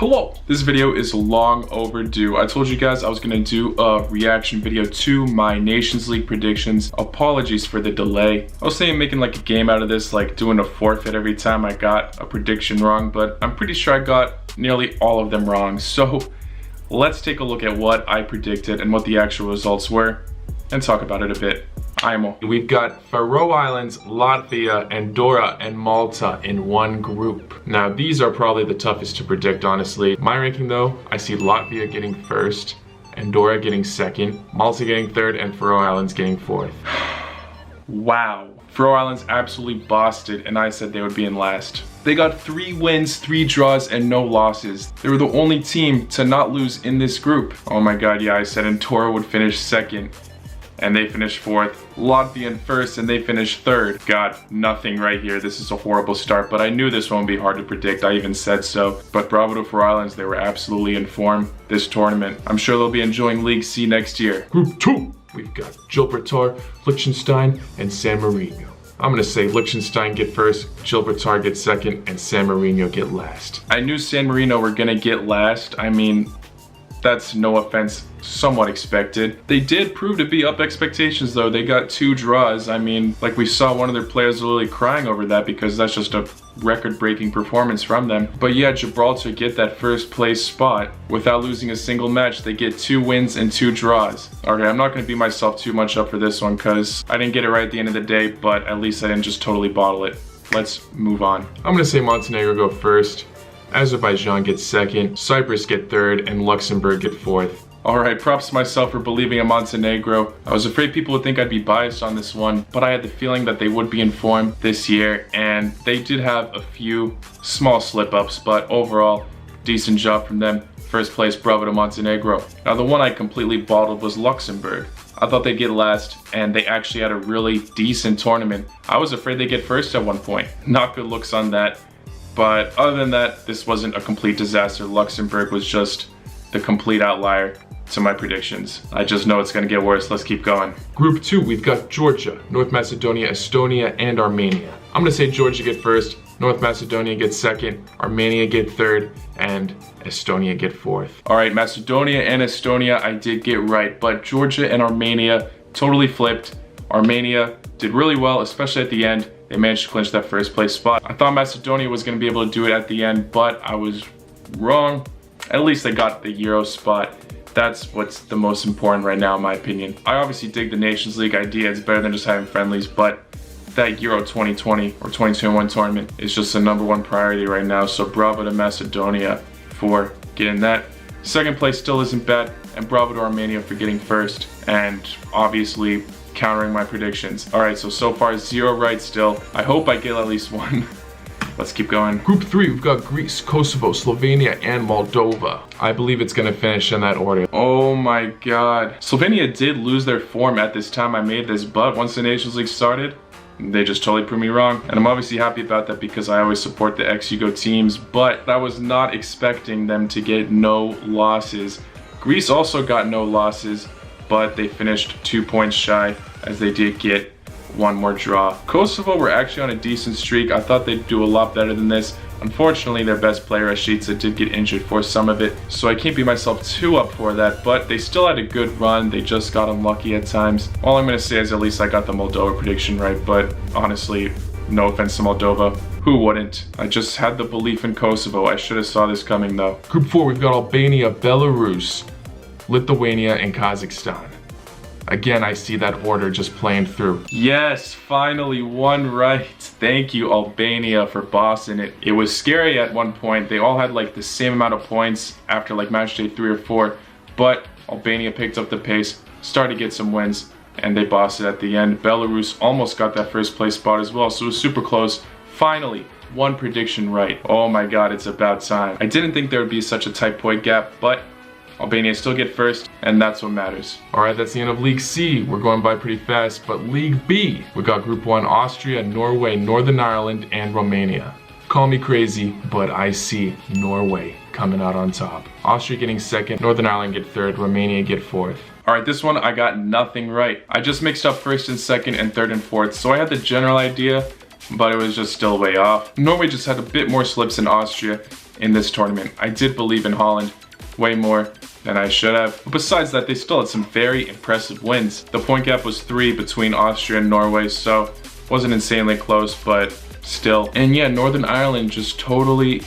Hello! This video is long overdue. I told you guys I was gonna do a reaction video to my Nations League predictions. Apologies for the delay. I was saying making like a game out of this, like doing a forfeit every time I got a prediction wrong, but I'm pretty sure I got nearly all of them wrong. So let's take a look at what I predicted and what the actual results were and talk about it a bit. We've got Faroe Islands, Latvia, Andorra, and Malta in one group. Now, these are probably the toughest to predict, honestly. My ranking, though, I see Latvia getting first, Andorra getting second, Malta getting third, and Faroe Islands getting fourth. Wow. Faroe Islands absolutely bossed it, and I said they would be in last. They got 3 wins, 3 draws, and no losses. They were the only team to not lose in this group. Oh my god, yeah, I said Andorra would finish second, and they finished fourth. Latvia in first, and they finished third. Got nothing right here. This is a horrible start, but I knew this one would be hard to predict. I even said so. But bravo to Faroe Islands. They were absolutely in form this tournament. I'm sure they'll be enjoying League C next year. Group 2, we've got Gibraltar, Liechtenstein, and San Marino. I'm gonna say Liechtenstein get first, Gibraltar get second, and San Marino get last. I knew San Marino were gonna get last. I mean, that's, no offense, somewhat expected. They did prove to be up expectations though. They got 2 draws. I mean, like we saw one of their players literally crying over that because that's just a record-breaking performance from them. But yeah, Gibraltar get that first place spot without losing a single match. They get 2 wins and 2 draws. Okay, I'm not gonna beat myself too much up for this one because I didn't get it right at the end of the day, but at least I didn't just totally bottle it. Let's move on. I'm gonna say Montenegro go first, Azerbaijan gets second, Cyprus get third, and Luxembourg get fourth. Alright, props to myself for believing in Montenegro. I was afraid people would think I'd be biased on this one, but I had the feeling that they would be in form this year, and they did have a few small slip-ups, but overall, decent job from them. First place, bravo to Montenegro. Now, the one I completely bottled was Luxembourg. I thought they'd get last, and they actually had a really decent tournament. I was afraid they'd get first at one point. Not good looks on that. But other than that, this wasn't a complete disaster. Luxembourg was just the complete outlier to my predictions. I just know it's gonna get worse. Let's keep going. Group 2, we've got Georgia, North Macedonia, Estonia, and Armenia. I'm gonna say Georgia get first, North Macedonia get second, Armenia get third, and Estonia get fourth. All right, Macedonia and Estonia, I did get right, but Georgia and Armenia totally flipped. Armenia did really well, especially at the end. They managed to clinch that first place spot. I thought Macedonia was gonna be able to do it at the end, but I was wrong. At least they got the Euro spot. That's what's the most important right now, in my opinion. I obviously dig the Nations League idea. It's better than just having friendlies, but that Euro 2020 or 2021 tournament is just the #1 priority right now. So bravo to Macedonia for getting that. Second place still isn't bad, and bravo to Armenia for getting first, and obviously countering my predictions. All right, so far 0 right still. I hope I get at least 1. Let's keep going. Group 3, we've got Greece, Kosovo, Slovenia, and Moldova. I believe it's gonna finish in that order. Oh my god. Slovenia did lose their form at this time I made this, but once the Nations League started, they just totally proved me wrong. And I'm obviously happy about that because I always support the ex-Yugo teams, but I was not expecting them to get no losses. Greece also got no losses, but they finished 2 points shy as they did get 1 more draw. Kosovo were actually on a decent streak. I thought they'd do a lot better than this. Unfortunately, their best player, Ashica, did get injured for some of it, so I can't beat myself too up for that, but they still had a good run. They just got unlucky at times. All I'm gonna say is at least I got the Moldova prediction right, but honestly, no offense to Moldova. Who wouldn't? I just had the belief in Kosovo. I should have saw this coming though. Group 4, we've got Albania, Belarus, Lithuania, and Kazakhstan. Again, I see that order just playing through. Yes, finally 1 right. Thank you, Albania, for bossing it. It was scary at one point. They all had like the same amount of points after like match day 3 or 4, but Albania picked up the pace, started to get some wins, and they bossed it at the end. Belarus almost got that first place spot as well, so it was super close. Finally, 1 prediction right. Oh my god, it's about time. I didn't think there would be such a tight point gap, but Albania still get first, and that's what matters. All right, that's the end of League C. We're going by pretty fast, but League B, we got Group 1, Austria, Norway, Northern Ireland, and Romania. Call me crazy, but I see Norway coming out on top. Austria getting second, Northern Ireland get third, Romania get fourth. All right, this one I got nothing right. I just mixed up first and second and third and fourth, so I had the general idea, but it was just still way off. Norway just had a bit more slips than Austria, in this tournament. I did believe in Holland way more than I should have. But besides that, they still had some very impressive wins. The point gap was 3 between Austria and Norway, so wasn't insanely close, but still. And yeah, Northern Ireland just totally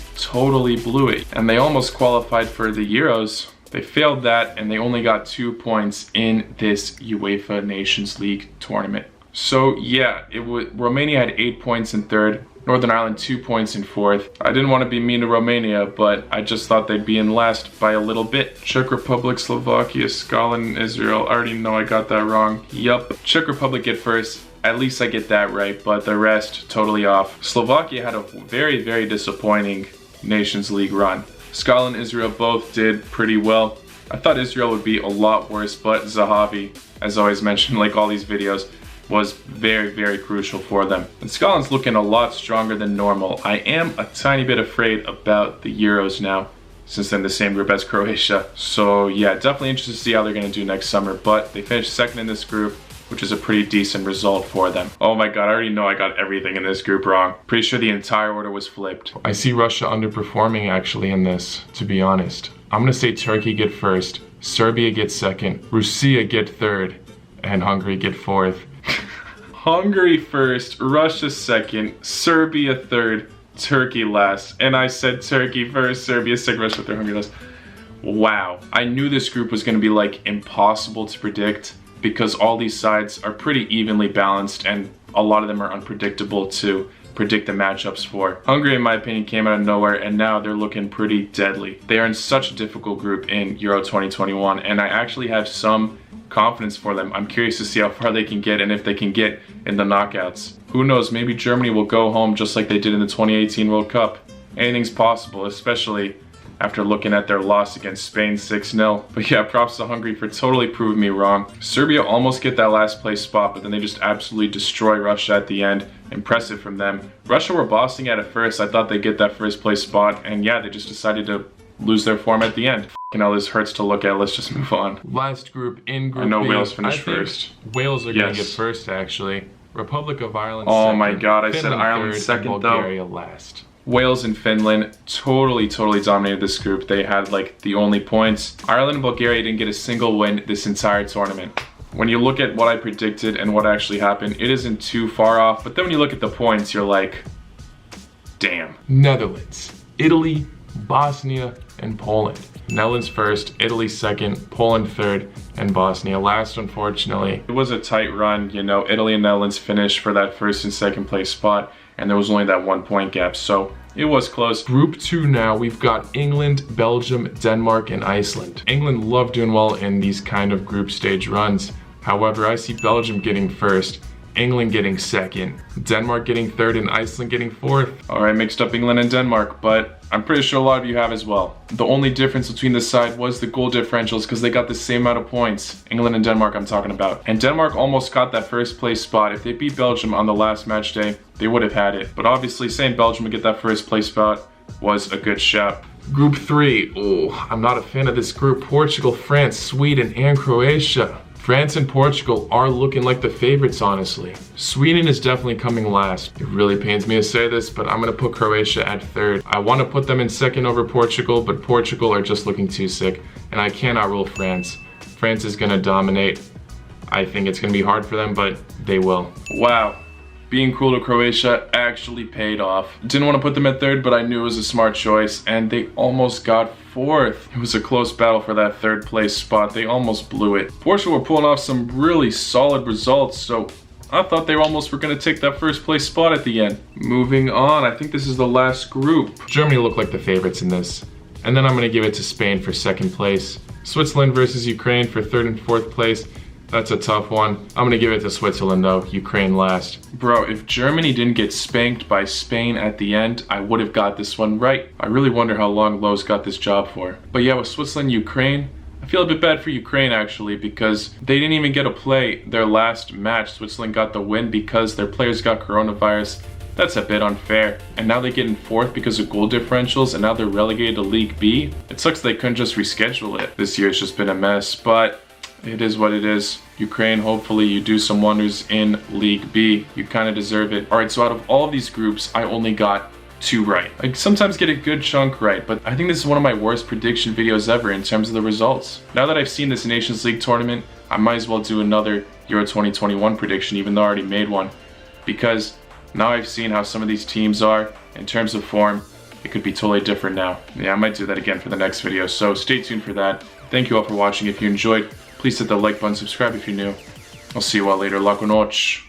blew it. And they almost qualified for the Euros. They failed that, and they only got 2 points in this UEFA Nations League tournament. So yeah, Romania had 8 points in third, Northern Ireland 2 points in fourth. I didn't want to be mean to Romania, but I just thought they'd be in last by a little bit. Czech Republic, Slovakia, Scotland, Israel. I already know I got that wrong. Yup. Czech Republic get first. At least I get that right, but the rest totally off. Slovakia had a very disappointing Nations League run. Scotland, Israel both did pretty well. I thought Israel would be a lot worse, but Zahavi, as always mentioned, like all these videos, was very crucial for them. And Scotland's looking a lot stronger than normal. I am a tiny bit afraid about the Euros now, since they're in the same group as Croatia. So yeah, definitely interested to see how they're gonna do next summer, but they finished second in this group, which is a pretty decent result for them. Oh my god, I already know I got everything in this group wrong. Pretty sure the entire order was flipped. I see Russia underperforming actually in this, to be honest. I'm gonna say Turkey get first, Serbia get second, Russia get third, and Hungary get fourth. Hungary first, Russia second, Serbia third, Turkey last. And I said Turkey first, Serbia second, Russia third, Hungary last. Wow. I knew this group was gonna be like impossible to predict, because all these sides are pretty evenly balanced and a lot of them are unpredictable to predict the matchups for. Hungary, in my opinion, came out of nowhere, and now they're looking pretty deadly. They are in such a difficult group in Euro 2021, and I actually have some confidence for them. I'm curious to see how far they can get and if they can get in the knockouts. Who knows, maybe Germany will go home just like they did in the 2018 World Cup. Anything's possible, especially after looking at their loss against Spain 6-0. But yeah, props to Hungary for totally proving me wrong. Serbia almost get that last place spot, but then they just absolutely destroy Russia at the end. Impressive from them. Russia were bossing at first. I thought they'd get that first place spot, and yeah, they just decided to lose their form at the end. You know, this hurts to look at. Let's just move on. Last group in Group B. I know Wales finished first. Wales are gonna get first, actually. Republic of Ireland second. Oh my god, I said Ireland second though. Bulgaria last. Wales and Finland totally dominated this group. They had like the only points. Ireland and Bulgaria didn't get a single win this entire tournament. When you look at what I predicted and what actually happened, it isn't too far off. But then when you look at the points, you're like, damn. Netherlands, Italy, Bosnia, and Poland. Netherlands first, Italy second, Poland third, and Bosnia last, unfortunately. It was a tight run, you know, Italy and Netherlands finished for that first and second place spot, and there was only that 1 point gap, so it was close. Group 2 now, we've got England, Belgium, Denmark, and Iceland. England love doing well in these kind of group stage runs. However, I see Belgium getting first, England getting second, Denmark getting third, and Iceland getting fourth. Alright, mixed up England and Denmark, but I'm pretty sure a lot of you have as well. The only difference between this side was the goal differentials, because they got the same amount of points. England and Denmark I'm talking about. And Denmark almost got that first place spot. If they beat Belgium on the last match day, they would have had it. But obviously saying Belgium would get that first place spot was a good shout. Group 3, oh, I'm not a fan of this group. Portugal, France, Sweden, and Croatia. France and Portugal are looking like the favorites, honestly. Sweden is definitely coming last. It really pains me to say this, but I'm gonna put Croatia at third. I wanna put them in second over Portugal, but Portugal are just looking too sick, and I cannot rule France. France is gonna dominate. I think it's gonna be hard for them, but they will. Wow. Being cruel to Croatia actually paid off. Didn't want to put them at third, but I knew it was a smart choice, and they almost got fourth. It was a close battle for that third place spot. They almost blew it. Portugal were pulling off some really solid results, so I thought they almost were going to take that first place spot at the end. Moving on, I think this is the last group. Germany looked like the favorites in this, and then I'm going to give it to Spain for second place. Switzerland versus Ukraine for third and fourth place. That's a tough one. I'm gonna give it to Switzerland though, Ukraine last. Bro, if Germany didn't get spanked by Spain at the end, I would have got this one right. I really wonder how long Lowe's got this job for. But yeah, with Switzerland, Ukraine, I feel a bit bad for Ukraine actually, because they didn't even get to play their last match. Switzerland got the win because their players got coronavirus. That's a bit unfair. And now they get in fourth because of goal differentials, and now they're relegated to League B. It sucks they couldn't just reschedule it. This year's just been a mess, but it is what it is. Ukraine, hopefully you do some wonders in League B. You kind of deserve it. All right, so out of all of these groups, I only got 2 right. I sometimes get a good chunk right, but I think this is one of my worst prediction videos ever in terms of the results. Now that I've seen this Nations League tournament, I might as well do another Euro 2021 prediction, even though I already made one, because now I've seen how some of these teams are in terms of form. It could be totally different now. Yeah, I might do that again for the next video, so stay tuned for that. Thank you all for watching. If you enjoyed, please hit the like button, subscribe if you're new. I'll see you all later. La con noche.